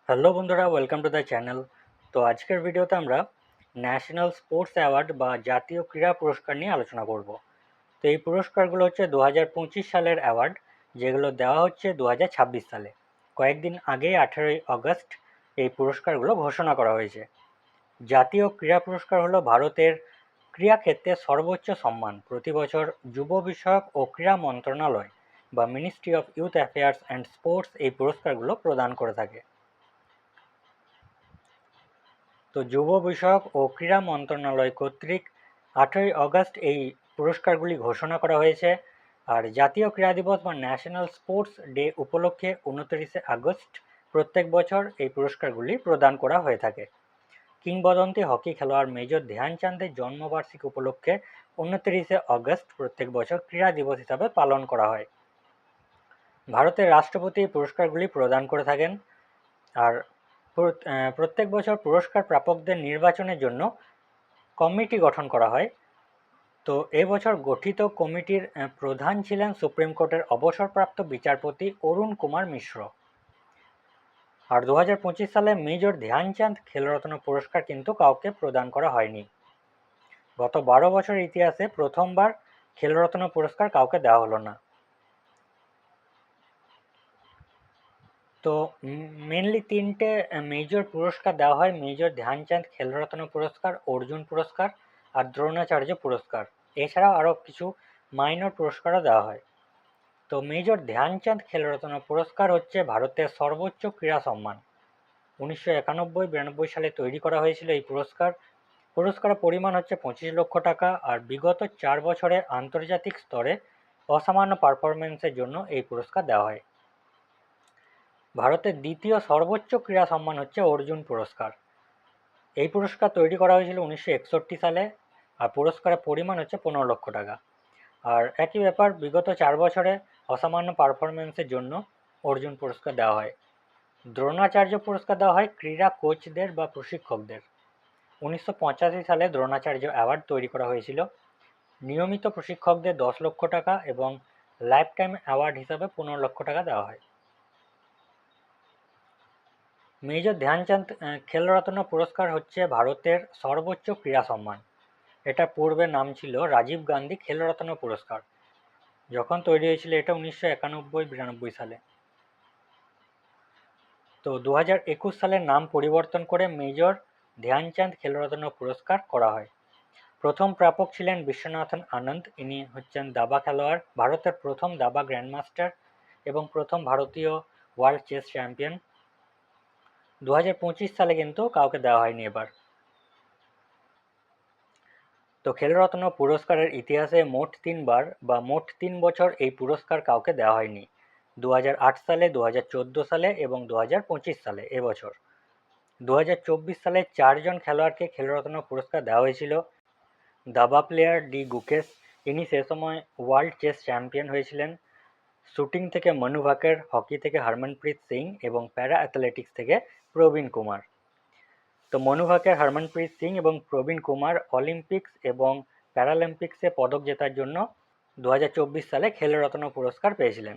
Hello বন্ধুরা, welcome to the channel. তো আজকের ভিডিওতে আমরা ন্যাশনাল স্পোর্টস অ্যাওয়ার্ড বা জাতীয় ক্রীড়া পুরস্কার নিয়ে আলোচনা করব। তো এই পুরস্কারগুলো হচ্ছে 2025 সালের অ্যাওয়ার্ড, যেগুলো দেওয়া হচ্ছে 2026 সালে। কয়েকদিন আগে 18ই আগস্ট এই পুরস্কারগুলো ঘোষণা করা হয়েছে। জাতীয় ক্রীড়া পুরস্কার হলো ভারতের ক্রীড়া ক্ষেত্রে সর্বোচ্চ সম্মান। প্রতি বছর যুব বিষয়ক ও ক্রীড়া মন্ত্রণালয় বা ministry of youth affairs and sports এই পুরস্কারগুলো প্রদান করে থাকে। তো যুব বিষয়ক ও ক্রীড়া মন্ত্রণালয় কর্তৃক 18ই আগস্ট এই পুরস্কারগুলি ঘোষণা করা হয়েছে। আর জাতীয় ক্রীড়া দিবস বা ন্যাশনাল স্পোর্টস ডে উপলক্ষে 29শে আগস্ট প্রত্যেক বছর এই পুরস্কারগুলি প্রদান করা হয়ে থাকে। কিংবদন্তি হকি খেলোয়াড় মেজর ধ্যানচাঁদের জন্মবার্ষিকী উপলক্ষে 29শে আগস্ট প্রত্যেক বছর ক্রীড়া দিবস হিসাবে পালন করা হয়। ভারতের রাষ্ট্রপতি এই পুরস্কারগুলি প্রদান করে থাকেন। আর প্রত্যেক বছর পুরস্কার প্রাপকদের নির্বাচনের জন্য কমিটি গঠন করা হয়। তো এবছর গঠিত কমিটির প্রধান ছিলেন সুপ্রিম কোর্টের অবসরপ্রাপ্ত বিচারপতি অরুণ কুমার মিশ্র। আর 2025 সালে মেজর ধ্যানচাঁদ খেলরত্ন পুরস্কার কিন্তু কাউকে প্রদান করা হয়নি। গত 12 বছরের ইতিহাসে প্রথমবার খেলরত্ন পুরস্কার কাউকে দেওয়া হলো না। তো মেনলি তিনটে মেজর পুরস্কার দেওয়া হয়: মেজর ধ্যানচাঁদ খেলরত্ন পুরস্কার, অর্জুন পুরস্কার আর দ্রোণাচার্য পুরস্কার। এছাড়াও আরও কিছু মাইনর পুরস্কারও দেওয়া হয়। তো মেজর ধ্যানচাঁদ খেলরত্ন পুরস্কার হচ্ছে ভারতের সর্বোচ্চ ক্রীড়া সম্মান। 1991-92 সালে তৈরি করা হয়েছিল এই পুরস্কার। পুরস্কারের পরিমাণ হচ্ছে 25 লক্ষ টাকা। আর বিগত 4 বছরে আন্তর্জাতিক স্তরে অসামান্য পারফরমেন্সের জন্য এই পুরস্কার দেওয়া হয়। ভারতের দ্বিতীয় সর্বোচ্চ ক্রীড়া সম্মান হচ্ছে অর্জুন পুরস্কার। এই পুরস্কার তৈরি করা হয়েছিল 1961 সালে। আর পুরস্কারের পরিমাণ হচ্ছে 15 লক্ষ টাকা। আর একই ব্যাপার, বিগত 4 বছরে অসামান্য পারফরমেন্সের জন্য অর্জুন পুরস্কার দেওয়া হয়। দ্রোণাচার্য পুরস্কার দেওয়া হয় ক্রীড়া কোচদের বা প্রশিক্ষকদের। 1985 সালে দ্রোণাচার্য অ্যাওয়ার্ড তৈরি করা হয়েছিল। নিয়মিত প্রশিক্ষকদের 10 লক্ষ টাকা এবং লাইফ টাইম অ্যাওয়ার্ড হিসাবে 15 লক্ষ টাকা দেওয়া হয়। মেজর ধ্যানচাঁদ খেলরত্ন পুরস্কার হচ্ছে ভারতের সর্বোচ্চ ক্রীড়া সম্মান। এটা পূর্বে নাম ছিল রাজীব গান্ধী খেলরত্ন পুরস্কার। যখন তৈরি হয়েছিল এটা 1991-92 সালে। তো 2021 সালে নাম পরিবর্তন করে মেজর ধ্যানচাঁদ খেলরত্ন পুরস্কার করা হয়। প্রথম প্রাপক ছিলেন বিশ্বনাথন আনন্দ। ইনি হচ্ছেন দাবা খেলোয়াড়, ভারতের প্রথম দাবা গ্র্যান্ডমাস্টার এবং প্রথম ভারতীয় ওয়ার্ল্ড চেস চ্যাম্পিয়ন। 2025 সালে কিন্তু কাউকে দেওয়া হয়নি এবার। তো খেলরত্ন পুরস্কারের ইতিহাসে মোট 3বার বা মোট 3 বছর এই পুরস্কার কাউকে দেওয়া হয়নি: 2008 সালে, 2014 সালে এবং 2025 সালে। এবছর 2024 সালে 4 জন খেলোয়াড়কে খেলরত্ন পুরস্কার দেওয়া হয়েছিল। দাবা প্লেয়ার ডি গুকেশ, ইনি সে সময় ওয়ার্ল্ড চেস চ্যাম্পিয়ন হয়েছিলেন। শুটিং থেকে মনু ভাকের, হকি থেকে হরমনপ্রীত সিং এবং প্যারা অ্যাথলেটিক্স থেকে প্রবীণ কুমার। তো মনু ভাকের, হরমনপ্রীত সিং এবং প্রবীণ কুমার অলিম্পিক্স এবং প্যারালিম্পিক্সে পদক জেতার জন্য 2024 সালে খেলরত্ন পুরস্কার পেয়েছিলেন।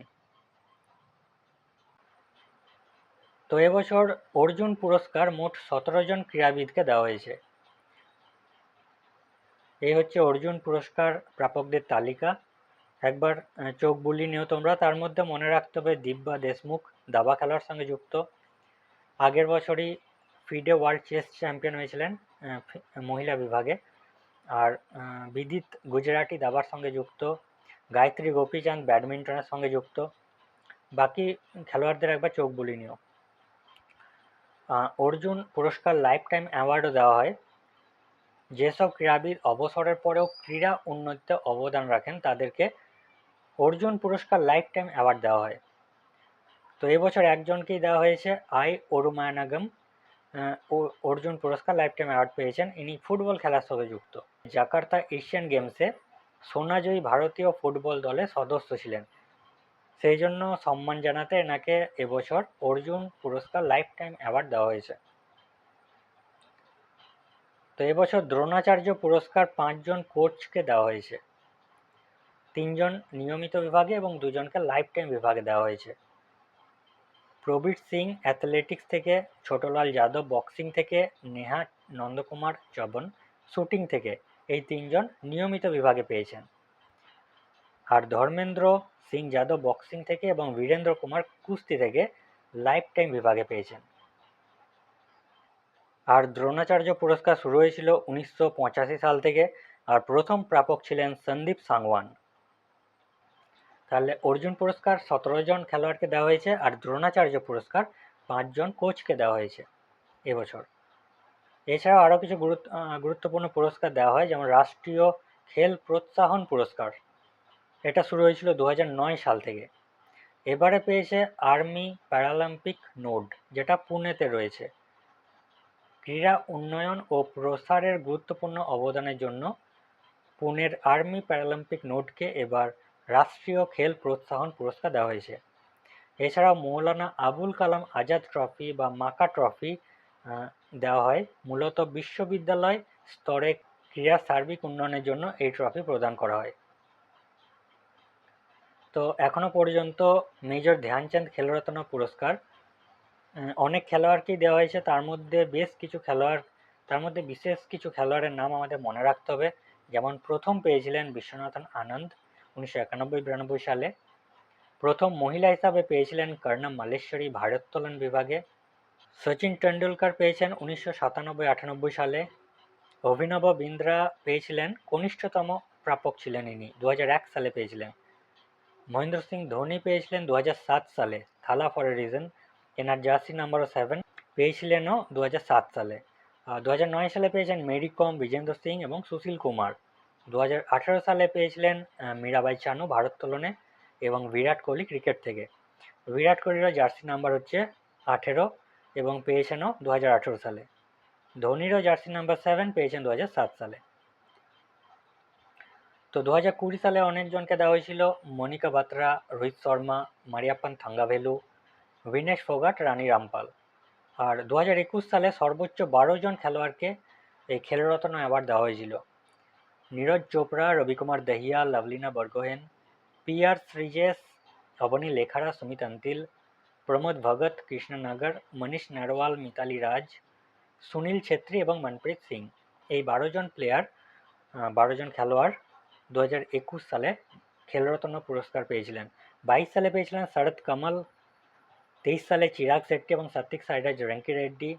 তো এবছর অর্জুন পুরস্কার মোট 17 জন ক্রীড়াবিদকে দেওয়া হয়েছে। এই হচ্ছে অর্জুন পুরস্কার প্রাপকদের তালিকা। একবার চোখ বুলিয়ে নিও তোমরা। তার মধ্যে মনে রাখতে হবে দিব্যা দেশমুখ দাবা খেলার সঙ্গে যুক্ত। আগের বছরই ফিডে ওয়ার্ল্ড চেস চ্যাম্পিয়ন হয়েছিলেন মহিলা বিভাগে। আর বিদিত গুজরাটি দাবার সঙ্গে যুক্ত। গায়ত্রী গোপীচাঁদ ব্যাডমিন্টনের সঙ্গে যুক্ত। বাকি খেলোয়াড়দের একবার চোখ বুলিয়ে নিও। অর্জুন পুরস্কার লাইফ টাইম অ্যাওয়ার্ডও দেওয়া হয়। যেসব ক্রীড়াবিদ অবসরের পরেও ক্রীড়া উন্নতিতে অবদান রাখেন তাদেরকে অর্জুন পুরস্কার লাইফ টাইম অ্যাওয়ার্ড দেওয়া হয়। তো এবছর একজনকেই দেওয়া হয়েছে, আই অরুমানাগম। অর্জুন পুরস্কার লাইফ টাইম অ্যাওয়ার্ড পেয়েছেন। ইনি ফুটবল খেলার সঙ্গে যুক্ত। জাকার্তা এশিয়ান গেমসে সোনাজয়ী ভারতীয় ফুটবল দলের সদস্য ছিলেন। সেই জন্য সম্মান জানাতে এনাকে এবছর অর্জুন পুরস্কার লাইফ টাইম অ্যাওয়ার্ড দেওয়া হয়েছে। তো এবছর দ্রোণাচার্য পুরস্কার 5 জন কোচকে দেওয়া হয়েছে। 3 জন নিয়মিত বিভাগে এবং 2 জনকে লাইফ টাইম বিভাগে দেওয়া হয়েছে। প্রবীর সিং অ্যাথলেটিক্স থেকে, ছোটলাল যাদব বক্সিং থেকে, নেহা নন্দকুমার চবন শুটিং থেকে এই তিনজন নিয়মিত বিভাগে পেয়েছেন। আর ধর্মেন্দ্র সিং যাদব বক্সিং থেকে এবং বীরেন্দ্র কুমার কুস্তি থেকে লাইফ টাইম বিভাগে পেয়েছেন। আর দ্রোণাচার্য পুরস্কার শুরু হয়েছিল 1985 সাল থেকে, আর প্রথম প্রাপক ছিলেন সন্দীপ সাংওয়ান। তাহলে অর্জুন পুরস্কার 17 জন খেলোয়াড়কে দেওয়া হয়েছে, আর দ্রোণাচার্য পুরস্কার 5 জন কোচকে দেওয়া হয়েছে এবছর। এছাড়াও আরও কিছু গুরুত্বপূর্ণ পুরস্কার দেওয়া হয়, যেমন রাষ্ট্রীয় খেল প্রোৎসাহন পুরস্কার, এটা শুরু হয়েছিল 2009 সাল থেকে। এবারে পেয়েছে আর্মি প্যারালিম্পিক নোড, যেটা পুনেতে রয়েছে। ক্রীড়া উন্নয়ন ও প্রসারের গুরুত্বপূর্ণ অবদানের জন্য পুনের আর্মি প্যারালিম্পিক নোডকে এবার রাষ্ট্রীয় খেল প্রোৎসাহন পুরস্কার দেওয়া হয়েছে। এছাড়াও মৌলানা আবুল কালাম আজাদ ট্রফি বা মাকা ট্রফি দেওয়া হয়, মূলত বিশ্ববিদ্যালয় স্তরে ক্রীড়ার সার্বিক উন্নয়নের জন্য এই ট্রফি প্রদান করা হয়। তো এখনো পর্যন্ত মেজর ধ্যানচাঁদ খেলরত্ন পুরস্কার অনেক খেলোয়াড়কেই দেওয়া হয়েছে, তার মধ্যে বিশেষ কিছু খেলোয়াড়ের নাম আমাদের মনে রাখতে হবে। যেমন প্রথম পেয়েছিলেন বিশ্বনাথন আনন্দ 1991-92 সালে। প্রথম মহিলা হিসাবে পেয়েছিলেন কর্ণম মালেশ্বরী ভারোত্তোলন বিভাগে। সচিন টেন্ডুলকার পেয়েছেন 1997-98 সালে। অভিনব বিন্দ্রা পেয়েছিলেন, কনিষ্ঠতম প্রাপক ছিলেন ইনি, 2001 সালে পেয়েছিলেন। মহেন্দ্র সিং ধোনি পেয়েছিলেন 2007 সালে, থালা ফর এ রিজন, এনার জার্সি নাম্বার 7 পেয়েছিলেনও 2007 সালে। 2009 সালে পেয়েছেন মেরি কম, বিজেন্দ্র সিং এবং সুশীল কুমার। 2018 সালে পেয়েছিলেন মীরাবাই চানু ভারোত্তোলনে এবং বিরাট কোহলি ক্রিকেট থেকে। বিরাট কোহলিরও জার্সি নাম্বার হচ্ছে 18 এবং পেয়েছেনও 2018 সালে। ধোনিরও জার্সি নাম্বার 7 পেয়েছেন 2007 সালে। তো 2020 সালে অনেকজনকে দেওয়া হয়েছিল, মনিকা বাত্রা, রোহিত শর্মা, মারিয়াপ্পান থাঙ্গাভেলু, ভিনেশ ফোগাট, রানী রামপাল। আর 2021 সালে সর্বোচ্চ 12 জন খেলোয়াড়কে এই খেলরত্ন অ্যাওয়ার্ড দেওয়া হয়েছিল। নীরজ চোপড়া, রবিকুমার দহিয়া, লাভলিনা বরগোহেন, পি.আর. শ্রীজেশ, অবনী লেখারা, সুমিত अंतिल, প্রমোদ ভগত, কৃষ্ণ নগর, মনীষ নারওয়াল, মিতালি রাজ, সুনীল ছেত্রী এবং মনপ্রীত সিং, এই 12 জন খেলোয়াড় 2021 সালে খেলরত্ন পুরস্কার পেয়েছিলেন। 22 সালে পেয়েছিলেন শরৎ কমল, 23 সালে চিরাগ শেট্টি এবং সাত্বিক সাইরাজ রেঙ্কি রেড্ডি,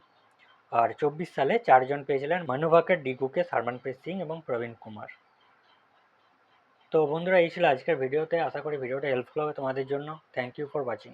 আর 24 সালে 4 জন পেয়েছিলেন মনু ভাকর, ডি গুকেশ, হরমনপ্রীত সিং এবং প্রবীণ কুমার। তো বন্ধুরা, এই ছিল আজকের ভিডিওতে। আশা করি ভিডিওটা হেল্পফুল হবে তোমাদের জন্য। Thank you for watching.